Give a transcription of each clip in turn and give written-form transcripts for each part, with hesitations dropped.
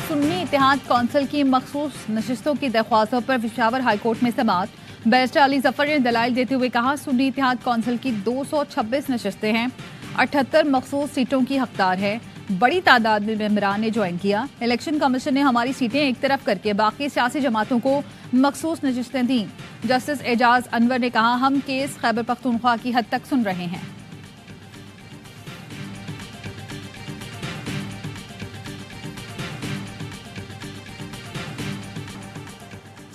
सुन्नी इत्तेहाद council की मखसूस नशिस्तों की दरख्वास्तों पर पेशावर हाईकोर्ट में समाअत। बैरिस्टर अली जफर ने दलाइल देते हुए कहा, सुन्नी इत्तेहाद कौंसिल की 226 नशिस्तें हैं, 78 मखसूस सीटों की हकदार है। बड़ी तादाद में मेंबरान ने ज्वाइन किया। इलेक्शन कमीशन ने हमारी सीटें एक तरफ करके बाकी सियासी जमातों को मखसूस नशिस्तें दी। जस्टिस एजाज अनवर ने कहा, हम केस खैबर पख्तूनख्वा की हद तक सुन रहे हैं।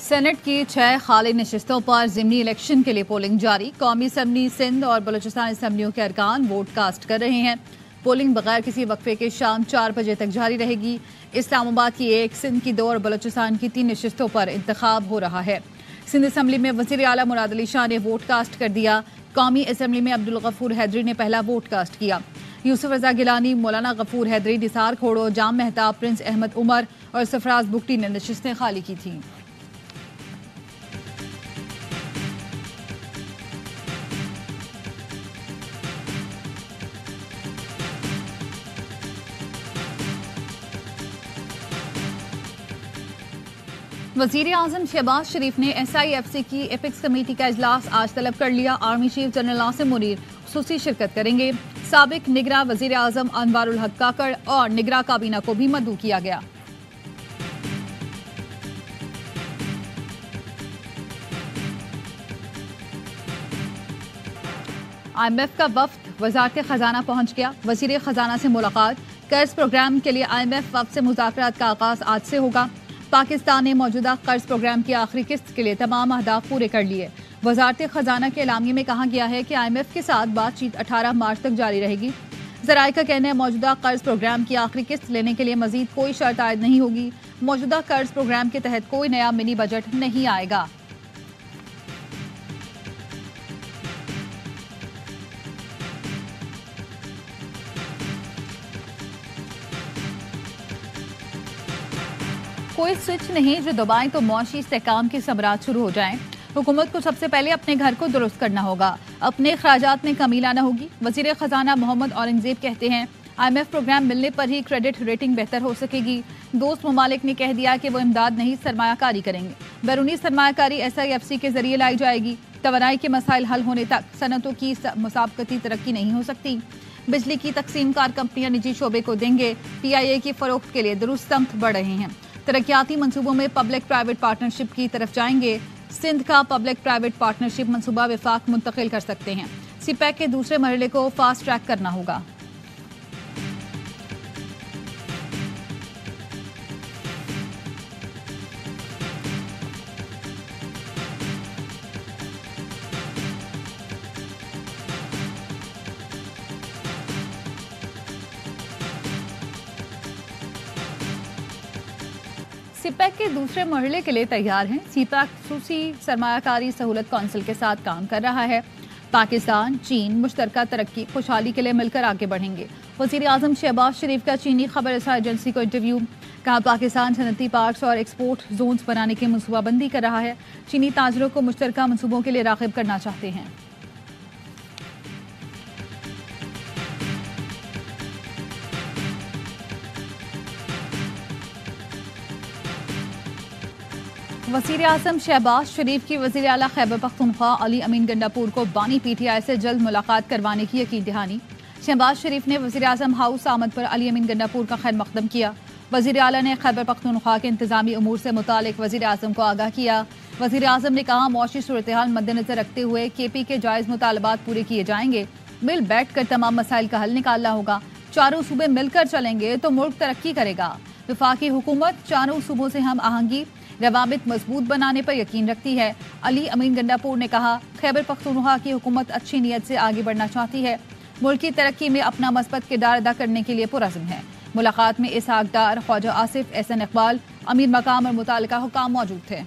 सेनेट की 6 खाली नशिस्तों पर ज़िमनी इलेक्शन के लिए पोलिंग जारी। कौमी असम्बली सिंध और बलूचिस्तान असम्बलियों के अरकान वोट कास्ट कर रहे हैं। पोलिंग बगैर किसी वक्फे के शाम 4 बजे तक जारी रहेगी। इस्लामाबाद की 1, सिंध की 2 और बलूचिस्तान की 3 नशिस्तों पर इंतखाब हो रहा है। सिंध असम्बली में वज़ीर आला मुराद अली शाह ने वोट कास्ट कर दिया। कौमी असम्बली में अब्दुल गफूर हैदरी ने पहला वोट कास्ट किया। यूसुफ रजा गिलानी, मौलाना गफूर हैदरी, निसार खोड़ो, जाम मेहताब, प्रिंस अहमद उमर और सरफराज बुगटी ने नशिस्तें खाली की थीं। वज़ीर आज़म शहबाज शरीफ ने SIFC की एपिक्स कमेटी का इजलास आज तलब कर लिया। Army chief general Nasir Munir खुसूसी शिरकत करेंगे। साबिक निगरां वज़ीर आज़म अनवारुल हक काकड़ और निगरां काबीना को भी मदऊ किया गया। IMF का वफ्द वज़ारत खजाना पहुंच गया। वज़ीर खजाना से मुलाकात। कर्ज प्रोग्राम के लिए IMF वफ्द से मुज़ाकरात का आगाज आज से होगा। पाकिस्तान ने मौजूदा कर्ज प्रोग्राम की आखिरी किस्त के लिए तमाम अहदाफ पूरे कर लिए। वज़ारत खजाना के एलामिये में कहा गया है कि IMF के साथ बातचीत 18 मार्च तक जारी रहेगी। ज़राए का कहना है, मौजूदा कर्ज प्रोग्राम की आखिरी किस्त लेने के लिए मजीद कोई शर्त आयद नहीं होगी। मौजूदा कर्ज प्रोग्राम के तहत कोई नया मिनी बजट नहीं आएगा। कोई स्विच नहीं जो दबाएं तो मुआशी इस्तेहकाम की समरात शुरू हो जाएं। हुकूमत को सबसे पहले अपने घर को दुरुस्त करना होगा, अपने खराजात में कमी लाना होगी। वज़ीर खजाना मोहम्मद औरंगजेब कहते हैं, IMF प्रोग्राम मिलने पर ही क्रेडिट रेटिंग बेहतर हो सकेगी। दोस्त ममालिक ने कह दिया कि वो इमदाद नहीं सरमायाकारी करेंगे। बैरूनी सरमायाकारी SIFC के जरिए लाई जाएगी। तवानाई के मसाइल हल होने तक सनतों की मुसाबकती तरक्की नहीं हो सकती। बिजली की तकसीम कार कंपनियां निजी शोबे को देंगे। PIA की फरोख्त के लिए दुरुस्त स्तंभ बढ़ रहे हैं। तरक्याती मंसूबों में पब्लिक प्राइवेट पार्टनरशिप की तरफ जाएंगे। सिंध का पब्लिक प्राइवेट पार्टनरशिप मंसूबा विफाक मुंतकिल कर सकते हैं। CPEC के दूसरे मरहले को फास्ट ट्रैक करना होगा। CPEC के दूसरे मरहले के लिए तैयार हैं। CPEC खसूसी सरमायाकारी सहूलत कौंसिल के साथ काम कर रहा है। पाकिस्तान चीन मुश्तरका तरक्की खुशहाली के लिए मिलकर आगे बढ़ेंगे। वज़ीर आज़म शहबाज शरीफ का चीनी खबर रसा एजेंसी को इंटरव्यू। कहा, पाकिस्तान सनती पार्क्स और एक्सपोर्ट जोन्स बनाने की मनसूबाबंदी कर रहा है। चीनी ताजरों को मुश्तरका मनसूबों के लिए राग़िब करना चाहते हैं। वज़ीर आज़म शहबाज शरीफ की वज़ीर आला खैबर पख्तूनख्वा अली अमीन गंडापुर को बानी PTI से जल्द मुलाकात करवाने की यकीन दहानी। शहबाज शरीफ ने वज़ीर आज़म हाउस आमद पर अली अमीन गंडापुर का खैर मकदम किया। वज़ीर आला ने खैबर पख्तूनख्वा के इंतजामी उमूर से मुतालिक वज़ीर आज़म को आगाह किया। वज़ीर आज़म ने कहा, मौशी सूरत हाल मद्देनजर रखते हुए KP के जायज़ मुतालबात पूरे किए जाएंगे। मिल बैठ कर तमाम मसाइल का हल निकालना होगा। चारों सूबे मिलकर चलेंगे तो मुल्क तरक्की करेगा। वफाकी हुकूमत चारों सूबों से हम आहंगी रवाबित मजबूत बनाने पर यकीन रखती है। अली अमीन गंडापुर ने कहा, खैबर पख्तूनख्वा की हुकूमत अच्छी नीयत से आगे बढ़ना चाहती है। मुल्क की तरक्की में अपना मस्बत किरदार अदा करने के लिए पुरअज़्म है। मुलाकात में इसहाक डार, ख्वाजा आसिफ, एहसन इकबाल, अमीर मकाम और मुतालिका हुकाम मौजूद थे।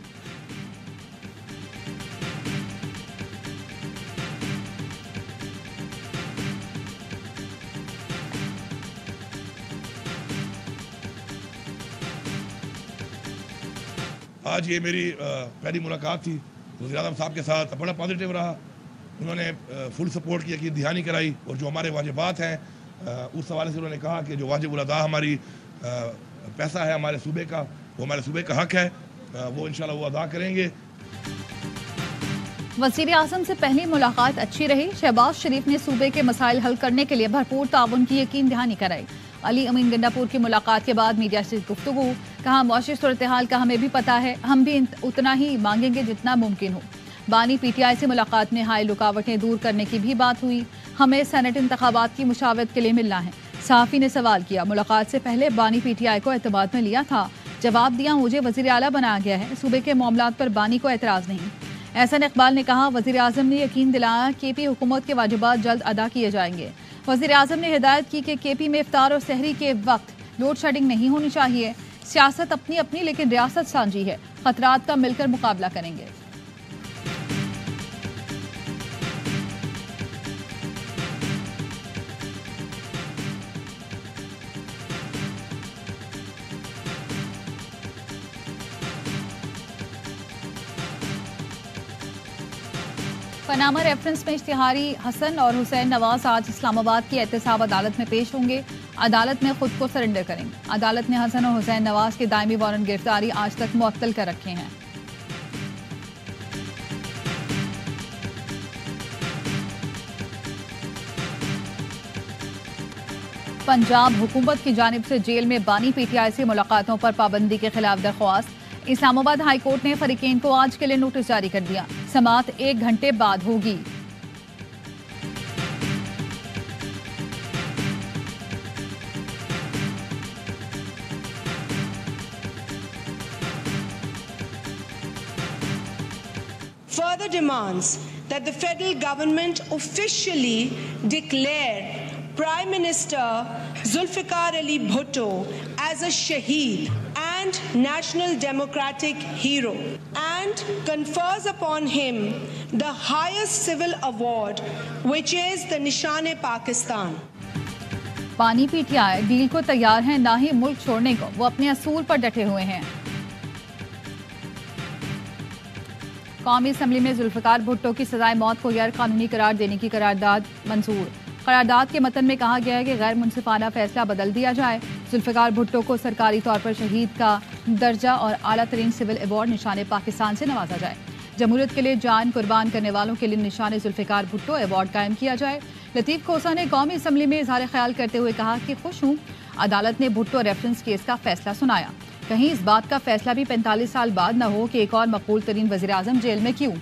आज ये मेरी पहली मुलाकात थी वज़ीर आज़म साहब के साथ। बड़ा पॉजिटिव रहा। उन्होंने फुल सपोर्ट की यकीन दहानी कराई और जो हमारे वाजिबात हैं उस हवाले से उन्होंने कहा कि जो वाजिब उल अदा हमारी पैसा है हमारे सूबे का, वो हमारे सूबे का हक है, वो इंशाल्लाह वो अदा करेंगे। वज़ीर आज़म से पहली मुलाकात अच्छी रही। शहबाज शरीफ ने सूबे के मसाइल हल करने के लिए भरपूर ताउन की यकीन दहानी कराई। अली अमीन गंडापुर की मुलाकात के बाद मीडिया से गुफ्तगू, कहा मौजूदा सूरत हाल का हमें भी पता है, हम भी उतना ही मांगेंगे जितना मुमकिन हो। बानी पीटीआई से मुलाकात में हाई रुकावटें दूर करने की भी बात हुई। हमें सेनेट इंतखाबात की मुशावरत के लिए मिलना है। सहाफ़ी ने सवाल किया, मुलाकात से पहले बानी पीटीआई को एतमाद में लिया था? जवाब दिया, मुझे वज़ीर आला बनाया गया है, सूबे के मामलात पर बानी को एतराज़ नहीं। एहसन इकबाल ने कहा, वज़ीर आज़म ने यकीन दिलाया केपी हुकूमत के वाजिबात जल्द अदा किए जाएंगे। वज़ीर आज़म ने हिदायत की कि केपी में इफ्तार और सहरी के वक्त लोड शेडिंग नहीं होनी चाहिए। सियासत अपनी अपनी लेकिन रियासत साझी है, खतरात का मिलकर मुकाबला करेंगे। पनामा रेफरेंस में इश्तिहारी हसन और हुसैन नवाज आज इस्लामाबाद की एहतसाब अदालत में पेश होंगे। अदालत में खुद को सरेंडर करेंगे। अदालत ने हसन और हुसैन नवाज के दायमी वारंट गिरफ्तारी आज तक मुअत्तल कर रखे हैं। पंजाब हुकूमत की जानिब से जेल में बानी पीटीआई से मुलाकातों पर पाबंदी के खिलाफ दरख्वास्त। इस्लामाबाद हाई कोर्ट ने फरीकेन को आज के लिए नोटिस जारी कर दिया। समाअत 1 घंटे बाद होगी। Further demands that the federal government officially declare Prime Minister Zulfikar Ali Bhutto as a shaheed and national democratic hero and confers upon him the highest civil award, which is the Nishan-e-Pakistan. बानी PTI deal को तैयार है, ना ही मुल्क छोड़ने को। वो अपने असूल पर डटे हुए हैं। कौमी असम्बली में जुल्फिकार भुट्टो की सजाए मौत को गैर कानूनी करार देने की करारदाद मंजूर। करारदाद के मतन में कहा गया है कि गैर मुनसिफाना फैसला बदल दिया जाए। जुल्फिकार भुट्टो को सरकारी तौर पर शहीद का दर्जा और आला तरीन सिविल अवार्ड निशान पाकिस्तान से नवाजा जाए। जमहूरियत के लिए जान कुर्बान करने वालों के लिए निशान जुल्फिकार भुट्टो अवार्ड कायम किया जाए। लतीफ़ खोसा ने कौमी असम्बली में इजहार ख्याल करते हुए कहा कि खुश हूँ, अदालत ने भुट्टो रेफरेंस केस का फैसला सुनाया। कहीं इस बात का फैसला भी 45 साल बाद न हो कि एक और मकबूल तरीन वज़ीर आज़म जेल में क्यों।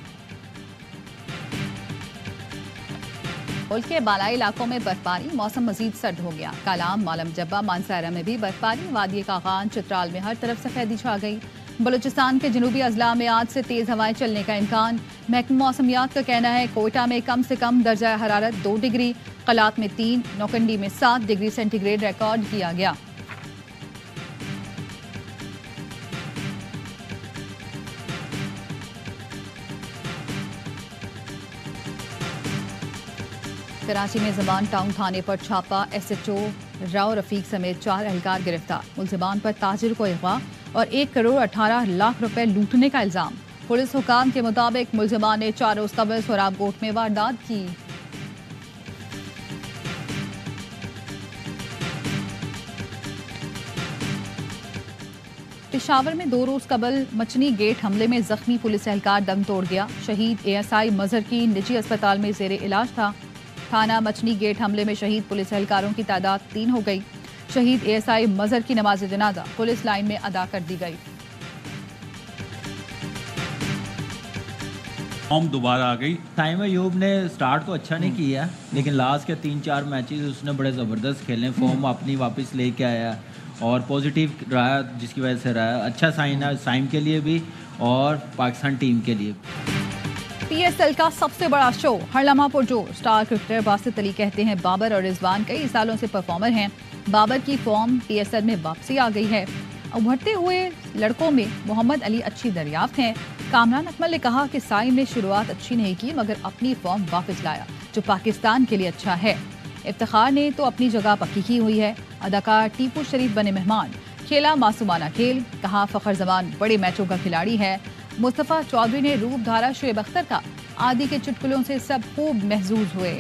मुल्क के बालाई इलाकों में बर्फबारी, मौसम मजीद सर्द हो गया। कालाम, मालम जब्बा, मानसारा में भी बर्फबारी। वादी कागान, चित्राल में हर तरफ सफेदी छा गई। बलूचिस्तान के जनूबी अजला में आज से तेज हवाएं चलने का इम्कान। महकमा मौसमियात का कहना है कोयटा में कम से कम दर्जा हरारत 2 डिग्री, कलात में 3, नौकंडी में 7 डिग्री सेंटीग्रेड रिकॉर्ड किया गया। कराची में ज़मान टाउन थाने पर छापा, SHO राव रफीक समेत 4 एहलकार गिरफ्तार। मुलजिमान पर ताजिर को अगवा और 1 करोड़ 18 लाख रुपए लूटने का इल्जाम। पुलिस हुकाम के मुताबिक मुलजिमान ने 4 रोज कबल सोराब गोट में वारदात की। पेशावर में 2 रोज कबल मचनी गेट हमले में जख्मी पुलिस एहलकार दम तोड़ गया। शहीद ASI मजहर की निजी अस्पताल में जेर इलाज था। थाना मचनी गेट हमले में शहीद पुलिस एहलकारों की तादाद 3 हो गई। शहीद ASI मजहर की नमाज जनाजा पुलिस लाइन में अदा कर दी गई। फॉर्म दोबारा आ गई। साइम अयूब ने स्टार्ट तो अच्छा नहीं किया, लेकिन लास्ट के 3-4 मैचेस उसने बड़े ज़बरदस्त खेले। फॉर्म अपनी वापस लेके आया और पॉजिटिव रहा, जिसकी वजह से रहा अच्छा साइन है साइम के लिए भी और पाकिस्तान टीम के लिए। PSL का सबसे बड़ा शो हर लम्हा पुरजोर। स्टार क्रिकेटर बासित अली कहते हैं बाबर और रिजवान कई सालों से परफॉर्मर हैं। बाबर की फॉर्म PSL में वापसी आ गई है। उभरते हुए लड़कों में मोहम्मद अली अच्छी दरियाफ्त हैं। कामरान अकमल ने कहा कि साइम ने शुरुआत अच्छी नहीं की मगर अपनी फॉर्म वापस लाया जो पाकिस्तान के लिए अच्छा है। इफ्तिखार ने तो अपनी जगह पक्की की हुई है। अदाकार टीपू शरीफ बने मेहमान। खेला मासूमाना खेल, कहा फखर जमान बड़े मैचों का खिलाड़ी है। मुस्तफ़ा चौधरी ने रूप धारा शुएब अख्तर का, आदि के चुटकुलों से सब खूब महजूज हुए।